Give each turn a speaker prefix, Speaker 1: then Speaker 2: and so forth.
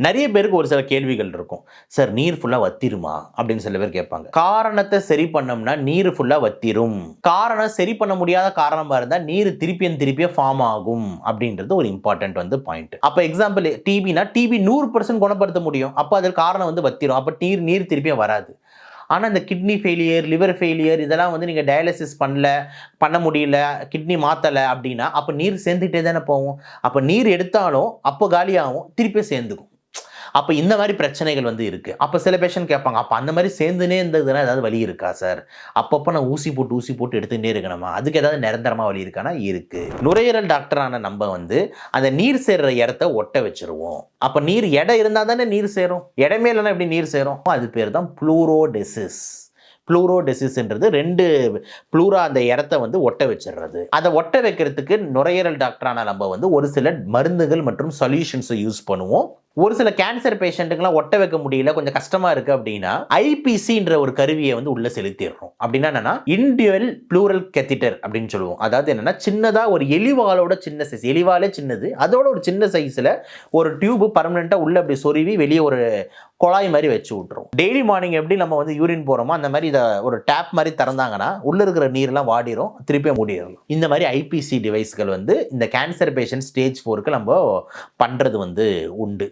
Speaker 1: நிறைய பேருக்கு ஒரு சில கேள்விகள் இருக்கும். சார் நீர் ஃபுல்லா வத்திருமா? அப்படின்னு சில பேர் கேட்பாங்க. காரணத்தை சரி பண்ணோம்னா நீர் ஃபுல்லா வத்திரும். காரணம் சரி பண்ண முடியாத காரணமா இருந்தா நீர் திருப்பியும் ஃபார்ம் ஆகும் அப்படின்றது ஒரு இம்பார்ட்டன்ட் பாயிண்ட். அப்ப எக்ஸாம்பிள் டிபினா டிபி 100% குணப்படுத்த முடியும். அப்ப அதற்கு காரணம் வத்திரும். அப்ப நீர் திருப்பியும் வராது. ஆனா இந்த கிட்னி ஃபெயிலியர், லிவர் ஃபெயிலியர் இதெல்லாம் நீங்க டயாலிசிஸ் பண்ண முடியல, கிட்னி மாத்தல அப்படின்னா அப்ப நீர் சேர்ந்துட்டே தானே போகும். அப்ப நீர் எடுத்தாலும் அப்போ காலியாகும், திருப்பி சேர்ந்துக்கும். அப்ப இந்த மாதிரி பிரச்சனைகள் இருக்கு. அப்ப சில பேஷண்ட் கேட்பாங்க, அப்ப அந்த மாதிரி சேர்ந்துனே இருந்ததுன்னா ஏதாவது வலி இருக்கா சார்? அப்பப்ப நான் ஊசி போட்டு எடுத்துட்டே இருக்கணுமா? அதுக்கு ஏதாவது நிரந்தரமா வலி இருக்கானா? இருக்கு. நுரையீரல் டாக்டரான நம்ம அந்த நீர் சேர்ற இடத்த ஒட்ட வச்சிருவோம். அப்ப நீர் எடை இருந்தா தானே நீர் சேரும். இடமே இல்லைன்னா எப்படி நீர் சேரும்? அது பேர் தான் ப்ளூரோடெசிஸ். ப்ளூரோடெசிஸ்ன்றது 2 ப்ளூரா அந்த இடத்த ஒட்ட வச்சிடுறது. அதை ஒட்ட வைக்கிறதுக்கு நுரையீரல் டாக்டரான நம்ம ஒரு சில மருந்துகள் மற்றும் சொல்யூஷன்ஸை யூஸ் பண்ணுவோம். ஒரு சில கேன்சர் பேஷண்ட்டுக்கெல்லாம் ஒட்ட வைக்க முடியல, கொஞ்சம் கஷ்டமா இருக்கு அப்படின்னா ஐபிசின்ற ஒரு கருவியை உள்ள செலுத்திடுறோம். அப்படின்னா என்னன்னா இண்டிவிஜுவல் ப்ளூரல் கேத்தீட்டர் அப்படின்னு சொல்லுவோம். அதாவது என்னன்னா சின்னதா ஒரு எலிவாலோட சின்ன சைஸ், எலிவாலே சின்னது, அதோட ஒரு சின்ன சைஸ்ல ஒரு டியூப் பர்மனெண்டா உள்ள அப்படி சொருவி வெளியே ஒரு குழாய் மாதிரி வச்சு விட்டுரும். டெய்லி மார்னிங் எப்படி நம்ம யூரின் போறோமோ அந்த மாதிரி இதை ஒரு டேப் மாதிரி திறந்தாங்கன்னா உள்ள இருக்கிற நீர்லாம் வாடிரும், திருப்பி மூடிடலாம். இந்த மாதிரி ஐபிசி டிவைஸ்கள் இந்த கேன்சர் பேஷண்ட் ஸ்டேஜ் 4க்கு நம்ம பண்றது உண்டு.